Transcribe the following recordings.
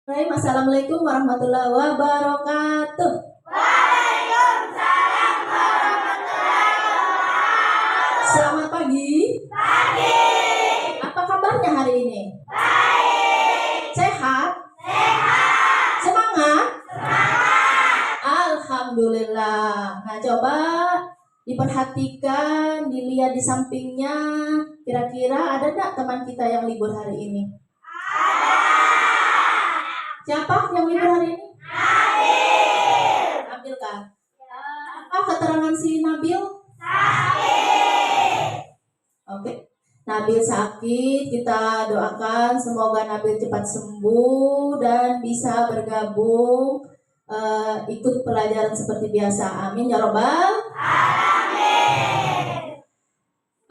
Assalamualaikum warahmatullahi wabarakatuh. Waalaikumsalam warahmatullahi wabarakatuh. Selamat pagi. Pagi. Apa kabarnya hari ini? Baik. Sehat? Sehat. Semangat? Semangat. Alhamdulillah. Nah, coba diperhatikan, dilihat di sampingnya. Kira-kira ada enggak teman kita yang libur hari ini? Ada. Siapa yang libur hari ini? Nabil. Nabil kan? Apa keterangan si Nabil? Sakit. Oke. Nabil sakit, kita doakan semoga Nabil cepat sembuh dan bisa bergabung ikut pelajaran seperti biasa. Amin ya robbal Alamin.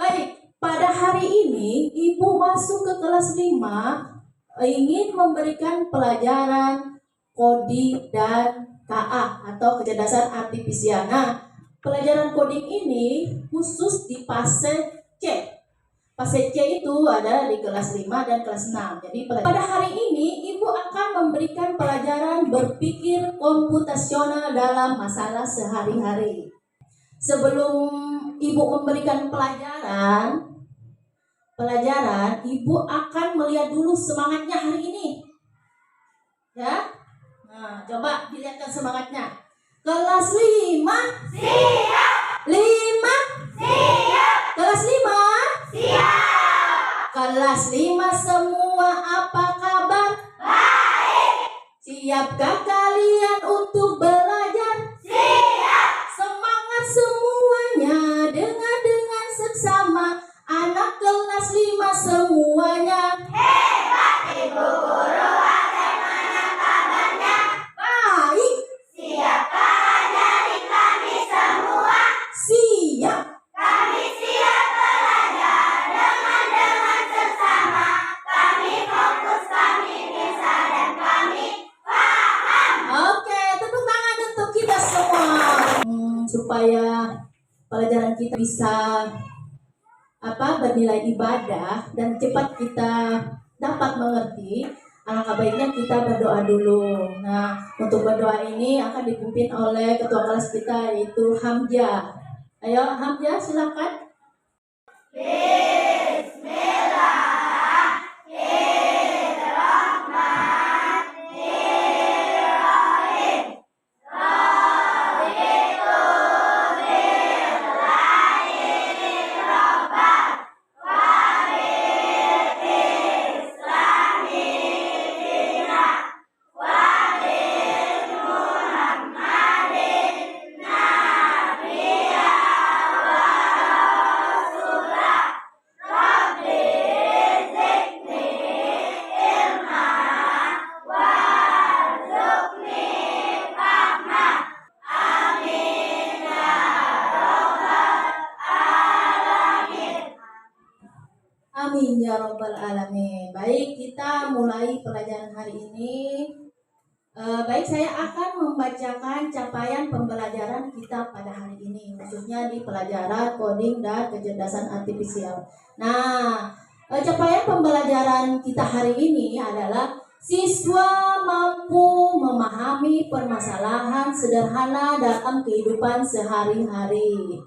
Baik, pada hari ini Ibu masuk ke kelas 5 ingin memberikan pelajaran coding dan KA atau kecerdasan artifisial. Nah, pelajaran coding ini khusus di fase C. Fase C itu ada di kelas 5 dan kelas 6. Jadi pada hari ini Ibu akan memberikan pelajaran berpikir komputasional dalam masalah sehari-hari. Sebelum Ibu memberikan pelajaran, Ibu akan melihat dulu semangatnya hari ini. Ya? Nah, coba dilihatkan semangatnya. Kelas 5 Siap. 5 Siap. Kelas 5 Siap. Kelas 5 semua apa kabar? Baik. Siapkah kalian untuk belajar? Siap. Semangat semuanya dengan seksama. Anak kelas 5 semuanya Hebat Ibu Guru, bagaimana kabarnya? baik. Siapkah dari kami semua? Siap. Kami siap belajar dengan seksama. Kami fokus, kami bisa, dan kami paham. Oke, tepuk tangan untuk kita semua. Supaya pelajaran kita bisa bernilai ibadah dan cepat kita dapat mengerti, alangkah baiknya kita berdoa dulu. Nah, untuk berdoa ini akan dipimpin oleh ketua kelas kita yaitu Hamzah. Ayo Hamzah, silakan. Amin ya robbal alamin. Baik, kita mulai pelajaran hari ini. Baik, saya akan membacakan capaian pembelajaran kita pada hari ini, khususnya di pelajaran coding dan kecerdasan artifisial. Nah, capaian pembelajaran kita hari ini adalah siswa mampu memahami permasalahan sederhana dalam kehidupan sehari-hari.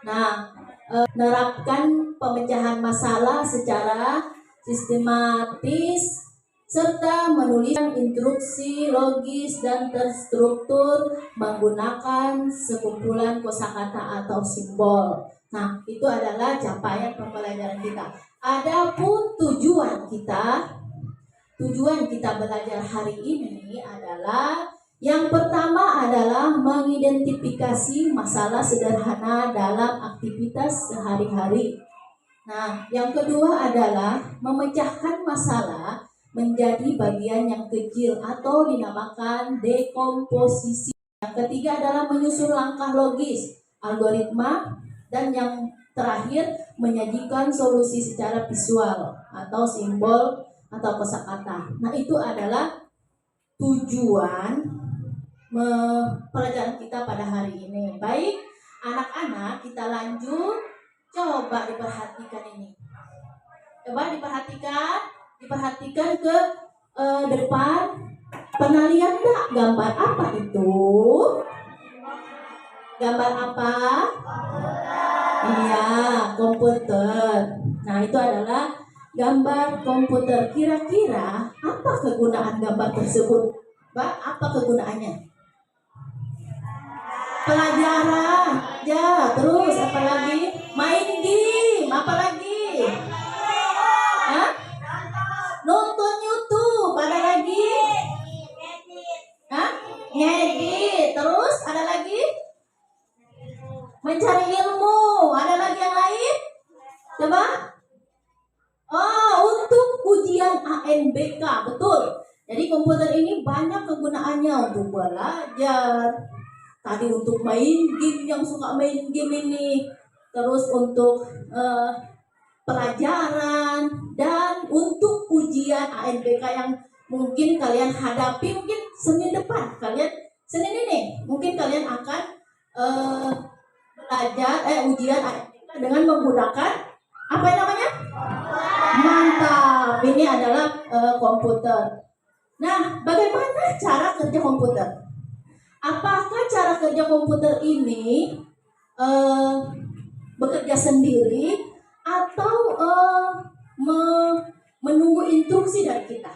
Nah, menerapkan pemecahan masalah secara sistematis serta menuliskan instruksi logis dan terstruktur menggunakan sekumpulan kosakata atau simbol. Nah, itu adalah capaian pembelajaran kita. Adapun tujuan kita belajar hari ini adalah yang pertama adalah mengidentifikasi masalah sederhana dalam aktivitas sehari-hari. Nah, yang kedua adalah memecahkan masalah menjadi bagian yang kecil atau dinamakan dekomposisi. Yang ketiga adalah menyusun langkah logis, algoritma, dan yang terakhir menyajikan solusi secara visual atau simbol atau kosakata. Nah, itu adalah tujuan pelajaran kita pada hari ini. Baik, anak-anak, kita lanjut. Coba diperhatikan ini. Coba diperhatikan ke depan. Pernah lihat nggak gambar apa itu? Gambar apa? Iya, komputer. Nah, itu adalah gambar komputer. Kira-kira apa kegunaan gambar tersebut? Mbak, apa kegunaannya? Pelajaran. Ya, terus apa lagi? Main game. Apa lagi? Hah? Nonton YouTube. Ada lagi? Hah? Ngedit. Terus ada lagi? Mencari ilmu. Ada lagi yang lain? Coba. Oh, untuk ujian ANBK. Betul. Jadi komputer ini banyak kegunaannya untuk belajar. Tadi untuk main game, yang suka main game ini. Terus untuk pelajaran. Dan untuk ujian ANBK yang mungkin kalian hadapi mungkin Senin depan. Senin ini mungkin kalian akan belajar ujian ANBK dengan menggunakan apa yang namanya? Mantap. Ini adalah komputer. Nah, bagaimana cara kerja komputer? Apakah cara kerja komputer ini bekerja sendiri atau menunggu instruksi dari kita?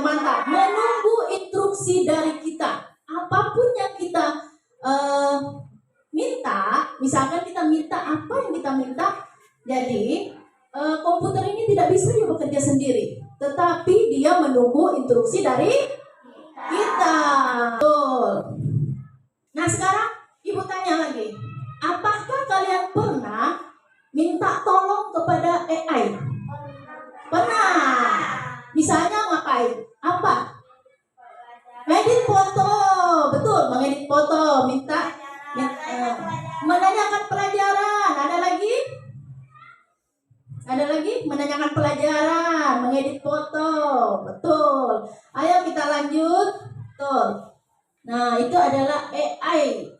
Mantap. Menunggu instruksi dari kita. Apapun yang kita minta, misalkan kita minta apa yang kita minta, jadi komputer ini tidak bisa dia bekerja sendiri, tetapi dia menunggu instruksi dari kita. Betul. Nah, sekarang ibu tanya lagi, apakah kalian pernah minta tolong kepada AI? Pernah. Misalnya ngapain? Apa? Ngedit foto. Betul, mengedit foto, minta menanyakan pelajaran. Ada lagi? Menanyakan pelajaran, mengedit foto. Betul. Ayo kita lanjut. Betul. Nah, itu adalah AI.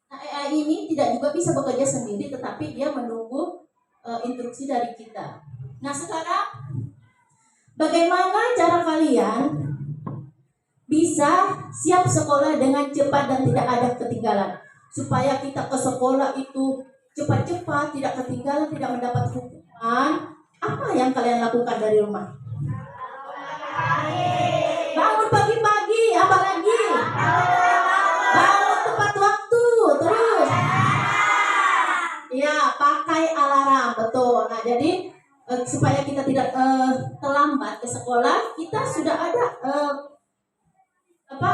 Nah, AI ini tidak juga bisa bekerja sendiri, tetapi dia menunggu instruksi dari kita. Nah, sekarang bagaimana cara kalian bisa siap sekolah dengan cepat dan tidak ada ketinggalan? Supaya kita ke sekolah itu cepat-cepat, tidak ketinggalan, tidak mendapat hukuman. Apa yang kalian lakukan dari rumah? Bangun pagi-pagi. Apa lagi? Bangun tepat waktu. Terus? Ya, pakai alarm. Betul. Nah, jadi supaya kita tidak terlambat ke sekolah, kita sudah ada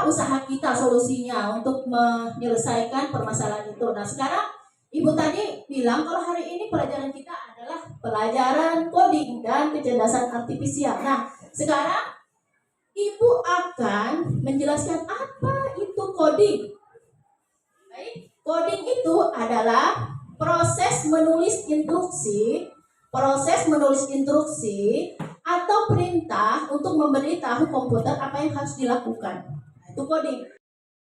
usaha kita, solusinya untuk menyelesaikan permasalahan itu. Nah, sekarang Ibu tadi bilang kalau hari ini pelajaran kita adalah pelajaran coding dan kecerdasan artifisial. Nah, sekarang Ibu akan menjelaskan apa itu coding. Baik, coding itu adalah proses menulis instruksi atau perintah untuk memberitahu komputer apa yang harus dilakukan. Nah, itu coding.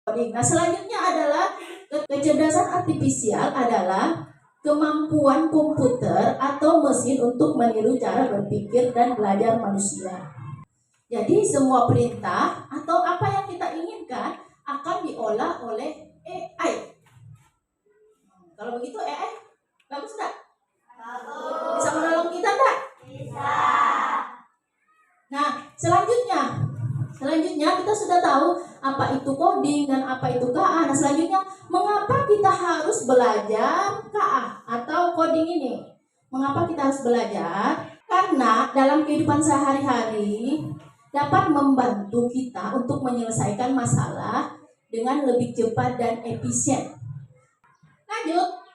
Nah, selanjutnya adalah kecerdasan artifisial adalah kemampuan komputer atau mesin untuk meniru cara berpikir dan belajar manusia. Jadi semua perintah atau apa yang kita inginkan akan diolah oleh AI. Kalau begitu AI bagus enggak? Bagus. Bisa menolong kita enggak? Bisa. Nah, selanjutnya kita sudah tahu apa itu coding dan apa itu KA. Nah, selanjutnya mengapa kita harus belajar KA atau coding ini? Mengapa kita harus belajar? Karena dalam kehidupan sehari-hari dapat membantu kita untuk menyelesaikan masalah dengan lebih cepat dan efisien. Lanjut.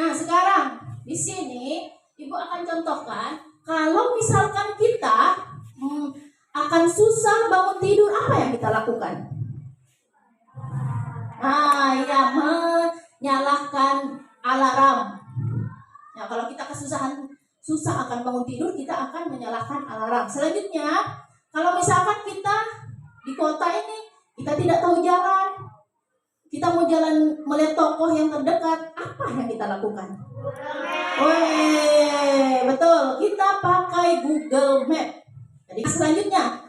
Nah, sekarang di sini Ibu akan contohkan kalau misalkan kita akan susah bangun tidur, apa yang kita lakukan? Menyalakan alarm. Nah, kalau kita susah akan bangun tidur, kita akan menyalakan alarm. Selanjutnya, kalau misalkan kita di kota ini, kita tidak tahu jalan, kita mau jalan melihat toko yang terdekat, apa yang kita lakukan? Weh, betul. Kita pakai Google Map. Jadi selanjutnya,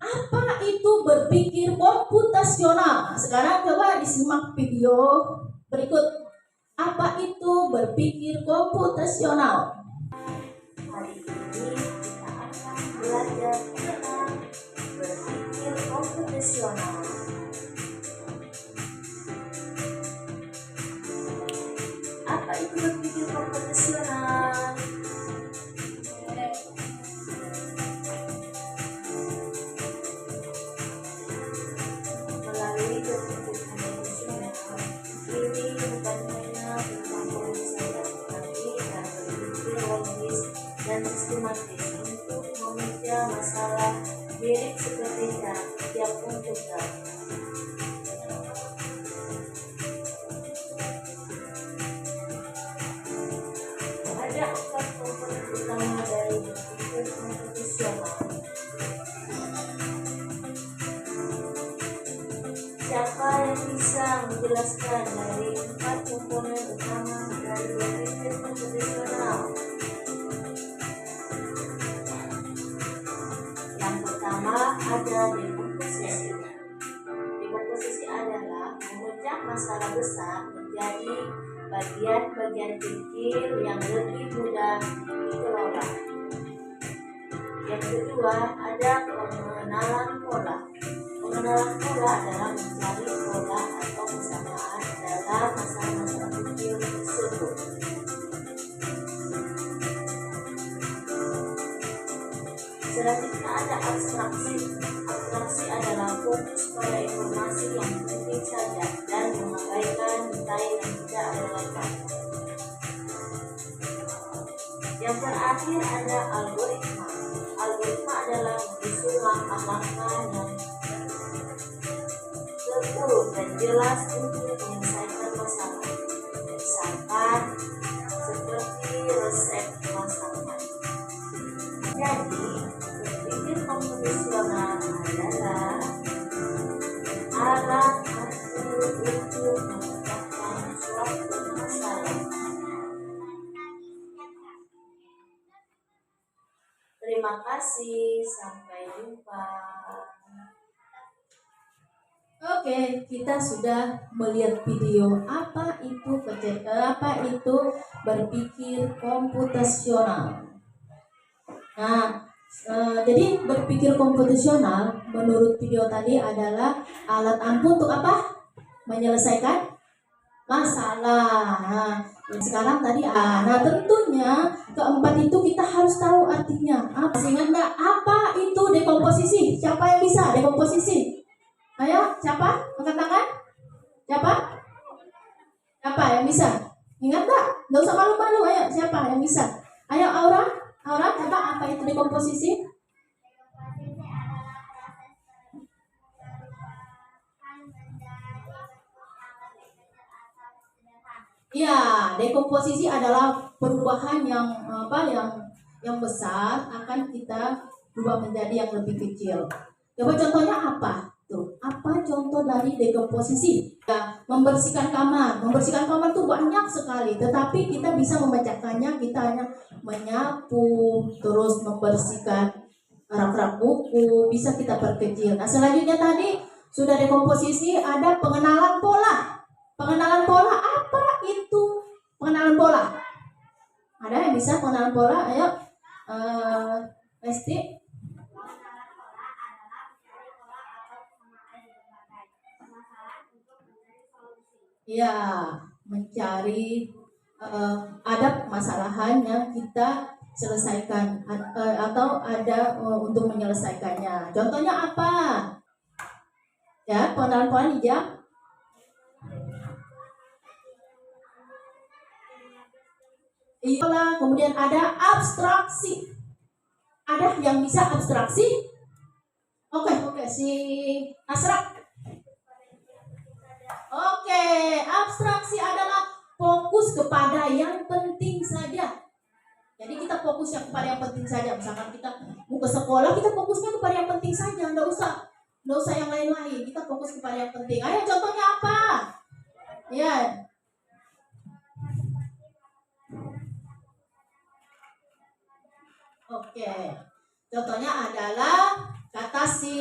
apa itu berpikir komputasional? Nah, sekarang coba disimak video berikut. Apa itu berpikir komputasional? Hari ini kita akan belajar tentang berpikir komputasional. Apa itu berpikir komputasional? Melalui berpikir komputasional, ini bukan hanya tentang pengusahaan, tetapi dan berpikir logis dan sistematis untuk memecah masalah mirip seperti tiap komputer. Ada 4 komponen utama dari berpikir komputasional. Siapa yang bisa menjelaskan dari 4 komponen utama dari berpikir komputasional? Yang pertama ada dekomposisi. Dekomposisi adalah memecah masalah besar menjadi bagian-bagian kecil yang lebih mudah dikelola. Yang kedua ada pengenalan pola. Pengenalan pola adalah mencari pola atau kesamaan dalam masalah-masalah kecil tersebut. Selanjutnya ada abstraksi. Abstraksi adalah fokus pada informasi yang penting saja dan mengabaikan detail yang tidak relevan. Yang terakhir ada algoritma. Algoritma adalah menyusun langkah-langkah yang terurut dan jelas untuk menyelesaikan masalah. Misalkan seperti resep masakan. Jadi, berpikir komputasional adalah alat untuk memecahkan suatu masalah. Terima kasih, sampai jumpa. Oke, kita sudah melihat video apa itu berpikir komputasional. Nah, jadi berpikir komputasional menurut video tadi adalah alat ampuh untuk apa? Menyelesaikan masalah. Nah, sekarang tadi nah tentunya keempat itu kita harus tahu artinya. Ingat nggak apa itu dekomposisi? Siapa yang bisa dekomposisi? Ayo, siapa? Angkat tangan. Siapa? Siapa yang bisa? Ingat nggak? Nggak usah malu-malu. Ayo, siapa yang bisa? Ayo, Aura. Aura, coba apa itu dekomposisi? Ya, dekomposisi adalah perubahan yang besar akan kita berubah menjadi yang lebih kecil. Coba contohnya apa? Tuh, apa contoh dari dekomposisi? Ya, membersihkan kamar. Membersihkan kamar tuh banyak sekali, tetapi kita bisa memecahkannya. Kita hanya menyapu, terus membersihkan rak-rak buku, bisa kita perkecil. Nah, selanjutnya tadi sudah dekomposisi, ada pengenalan pola. Pengenalan pola apa itu? Pengenalan pola. Ada yang bisa pengenalan pola? Ayo, Lesti. Ya, mencari ada permasalahan yang kita selesaikan atau ada untuk menyelesaikannya. Contohnya apa? Ya, pengenalan pola hijab. Iya, kemudian ada abstraksi. Ada yang bisa abstraksi? Oke, si Asra. Oke, abstraksi adalah fokus kepada yang penting saja. Jadi kita fokus kepada yang penting saja. Misalkan kita mau ke sekolah, kita fokusnya kepada yang penting saja. Nggak usah yang lain-lain. Kita fokus kepada yang penting. Ayo, contohnya apa? Ya. Oke. Contohnya adalah kata si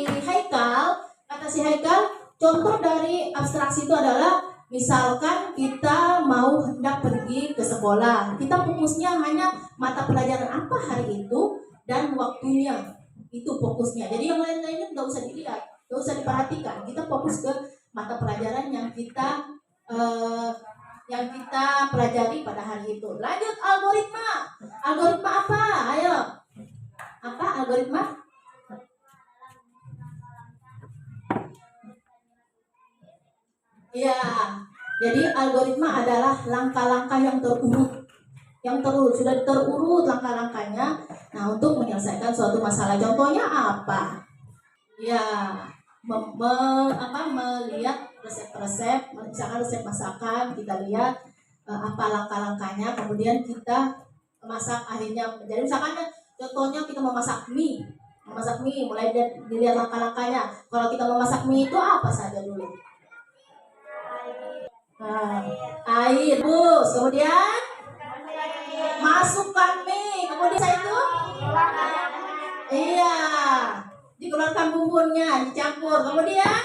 Haikal. Kata si Haikal, contoh dari abstraksi itu adalah misalkan kita mau hendak pergi ke sekolah. Kita fokusnya hanya mata pelajaran apa hari itu dan waktunya. Itu fokusnya. Jadi yang lain-lainnya nggak usah dilihat, nggak usah diperhatikan. Kita fokus ke mata pelajaran eh, yang kita pelajari pada hari itu. Lanjut algoritma. Algoritma apa? Ayo. Apa algoritma? Iya. Jadi algoritma adalah langkah-langkah yang terurut. Sudah terurut langkah-langkahnya. Nah, untuk menyelesaikan suatu masalah. Contohnya apa? Ya, melihat resep-resep, misalkan resep masakan, kita lihat apa langkah-langkahnya, kemudian kita masak akhirnya. Jadi misalkan contohnya kita memasak mie, mulai dilihat langkah-langkahnya. Kalau kita memasak mie itu apa saja dulu? Nah, air, bus, kemudian masukkan mie, kemudian saya itu, iya, dikeluarkan bumbunya, dicampur, kemudian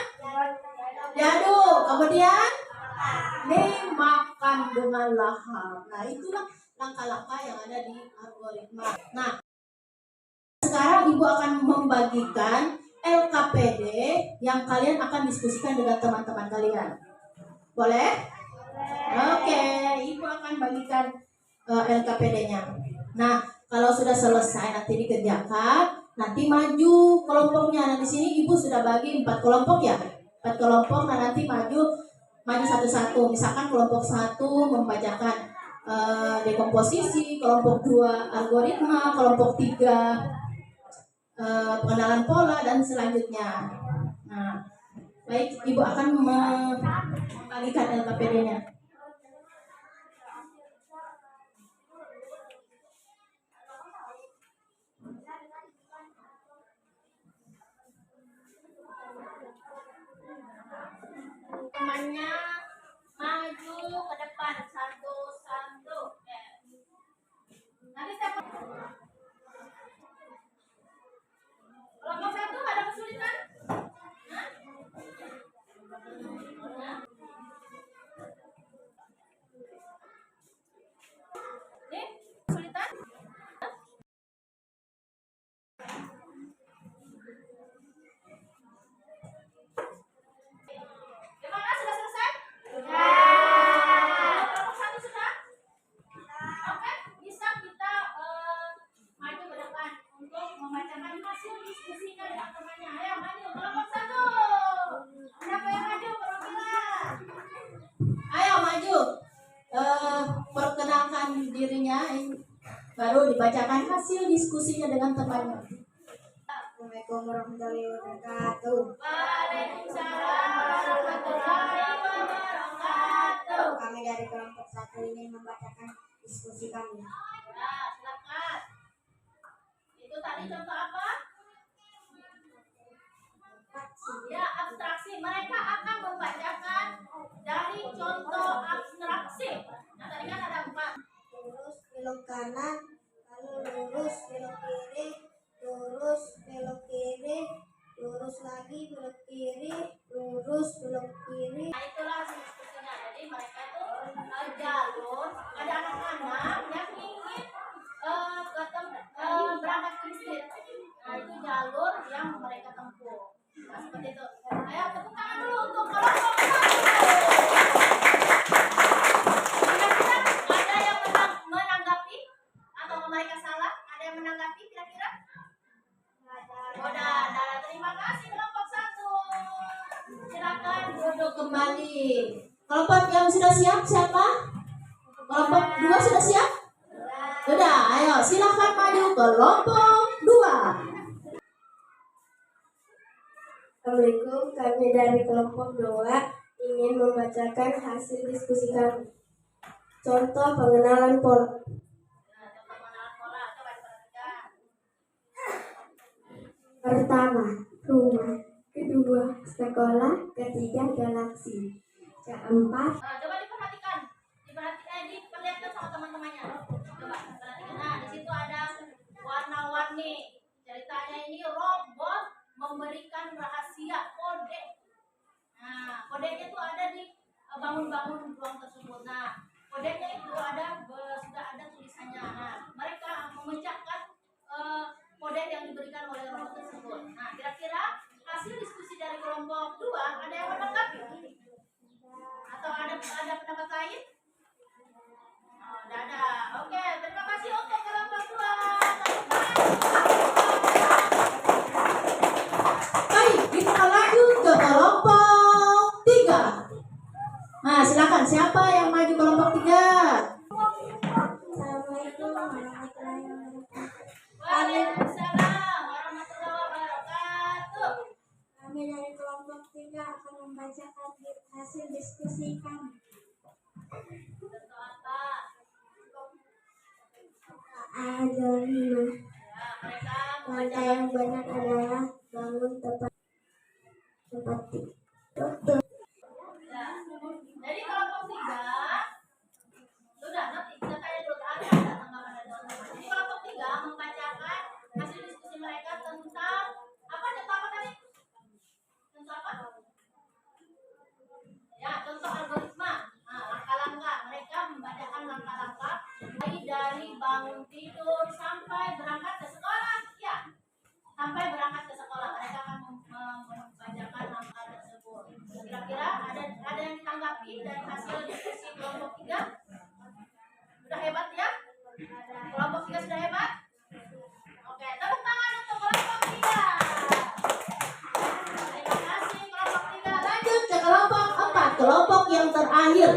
diaduk, kemudian dimakan dengan lahap. Nah, itulah langkah-langkah yang ada di algoritma. Nah, sekarang Ibu akan membagikan LKPD yang kalian akan diskusikan dengan teman-teman kalian. Boleh? Oke, Ibu akan bagikan LKPD-nya. Nah, kalau sudah selesai nanti dikerjakan, nanti maju kelompoknya. Nah, di sini Ibu sudah bagi 4 kelompok ya. 4 kelompok, nah nanti maju satu-satu. Misalkan kelompok 1 membacakan dekomposisi, kelompok 2 algoritma, kelompok 3 pengenalan pola dan selanjutnya. Nah, baik, Ibu akan membagikan LKPD-nya. Temannya maju ke depan satu-satu. Nanti siapa? Kelompok 1 ada kesulitan? Hah? Nih, kesulitan? Gimana, sudah selesai? Kelompok 1 sudah? Oke, bisa kita maju ke depan untuk membacakan hasil diskusinya dengan temannya. Ayo maju, kelompok 1. Siapa yang maju? Perwakilan. Ayo maju. Perkenalkan dirinya, baru dibacakan hasil diskusinya dengan temannya. Assalamualaikum warahmatullahi wabarakatuh. Waalaikumsalam warahmatullahi wabarakatuh. Kami dari kelompok 1 ingin membacakan diskusi kami. Ya, silakan. Itu tadi contoh apa? Ya, abstraksi. Mereka akan membacakan dari contoh abstraksi. Nah, tadi kan ada 4. Lurus belok kanan, lalu lurus belok kiri, lurus belok kiri, lurus lagi belok kiri, lurus belok kiri. Nah, itulah diskusinya. Jadi mereka itu jalur, ada anak-anak yang ingin berangkat ke masjid. Nah, itu jalur yang mereka tempuh. Nah, seperti itu. Ayo tepuk tangan dulu untuk kelompok 1. Kira-kira ada yang menanggapi atau mereka salah? Ada yang menanggapi kira-kira? Udah, terima kasih kelompok 1. Silakan Duduk kembali. Kelompok yang sudah siap siapa? Kelompok 2 sudah siap? Sudah, ayo silakan maju kelompok 2. Assalamualaikum, kami dari kelompok 2 ingin membacakan hasil diskusi kami. Contoh pengenalan pola. Pertama, rumah. Kedua, sekolah. Ketiga, galaksi. Keempat, coba diperhatikan, diperlihatkan sama teman-temannya. Coba perhatikan. Nah, di situ ada nih. Ceritanya ini robot memberikan rahasia kode. Nah, kodenya itu ada di bangun-bangun ruang tersebut. Nah, kodenya itu sudah ada tulisannya. Nah, mereka memecahkan kode yang diberikan oleh robot tersebut. Nah, kira-kira hasil diskusi dari kelompok 2 ada yang menanggapi? Atau ada pendapat lain? Oh, tidak ada. Oke, terima kasih untuk kelompok 2. Baik, kita lanjut ke kelompok 3. Nah, silakan siapa yang maju kelompok 3? Assalamualaikum warahmatullahi wabarakatuh. Waalaikumsalam warahmatullahi wabarakatuh. Kami dari kelompok 3 akan membacakan hasil diskusi kami. Contoh apa? Ada 5. Ya, mereka Langkah yang benar adalah bangun tepat waktu. ya. Jadi kelompok 3 sudah nanti kita tanya dulu ada tanggapan dari teman-teman. Jadi kelompok 3 membacakan hasil diskusi mereka tentang apa? Contoh apa tadi? Contoh apa? Ya, contoh algoritma. Nah, langkah-langkah. Mereka membacakan langkah-langkah mulai dari bangun tidur sampai berangkat ke sekolah. Ya, sampai berangkat ke sekolah. Mereka akan membacakan langkah tersebut. Kira-kira ada yang ditanggapi dari hasil diskusi kelompok 3? Sudah hebat ya? Kelompok 3 sudah hebat? Oke, tepuk tangan untuk kelompok 3. Terima kasih kelompok 3. Lanjut ke kelompok 4, kelompok yang terakhir.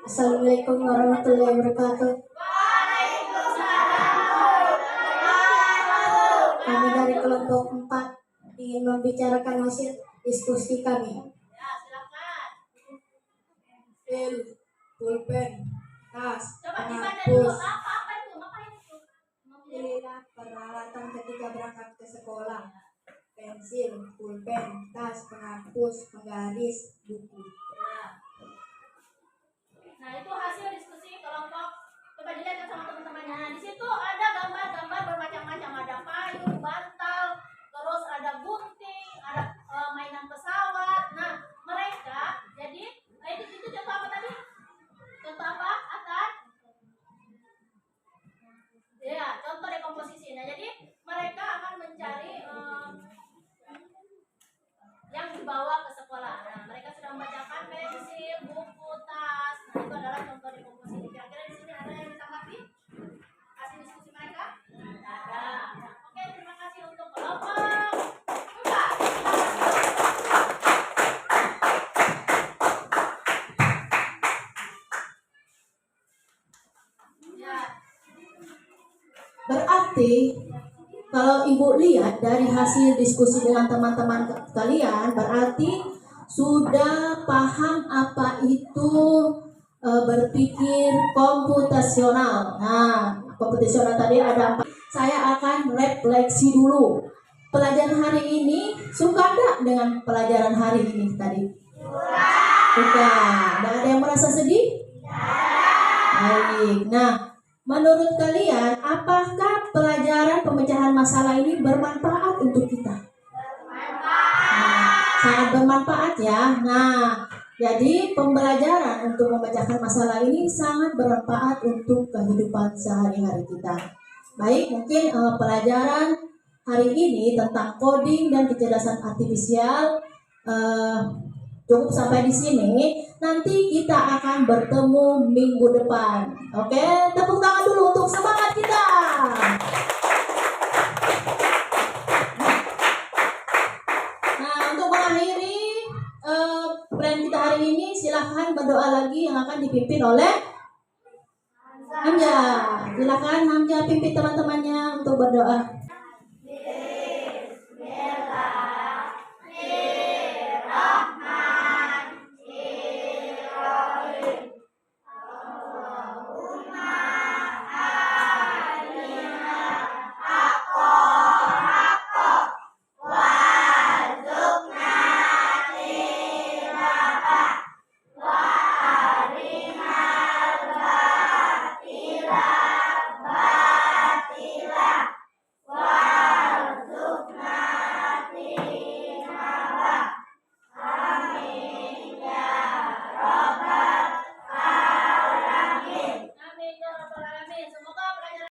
Assalamualaikum warahmatullahi wabarakatuh. Kami dari kelompok 4 ingin membicarakan hasil diskusi kami. Ya, silakan. Pen, pulpen, tas, Coba dibaca dulu penghapus. apa itu? Ngapain itu? Inilah peralatan ketika berangkat ke sekolah. Pensil, pulpen, tas, penghapus, penggaris, buku. Ya. Nah, itu hasil diskusi kelompok. Coba dilihat sama teman-temannya. Nah, di situ ada gambar-gambar bermacam-macam. Ada payung, bantal, terus ada gunting, ada mainan pesawat. Nah, mereka jadi itu contoh apa tadi? Contoh apa? Akan? Ya, contoh dekomposisi. Nah, jadi mereka akan mencari yang dibawa ke sekolah. Nah, mereka sudah membacakan pensil, buku, tas. Nah, itu adalah contoh dekomposisi. Kira-kira di sini ada yang ditanggapi hasil diskusi mereka? Tidak ada. Oke, terima kasih untuk kelompok 4. Ya. Berarti kalau Ibu lihat dari hasil diskusi dengan teman-teman kalian, berarti sudah paham apa itu berpikir komputasional. Nah, komputasional tadi ada 4. Saya akan refleksi dulu. Pelajaran hari ini suka enggak dengan pelajaran hari ini tadi? Suka. Tidak ada yang merasa sedih? Baik. Nah, menurut kalian, apakah pelajaran pemecahan masalah ini bermanfaat untuk kita? Nah, sangat bermanfaat ya. Nah, jadi pembelajaran untuk memecahkan masalah ini sangat bermanfaat untuk kehidupan sehari-hari kita. Baik, mungkin pelajaran hari ini tentang coding dan kecerdasan artifisial cukup sampai di sini. Nanti kita akan bertemu minggu depan. Oke, tepuk tangan dulu untuk semangat kita. Nah, untuk mengakhiri plan kita hari ini, silahkan berdoa lagi yang akan dipimpin oleh Hamzah. Silahkan Hamzah pimpin teman-temannya untuk berdoa.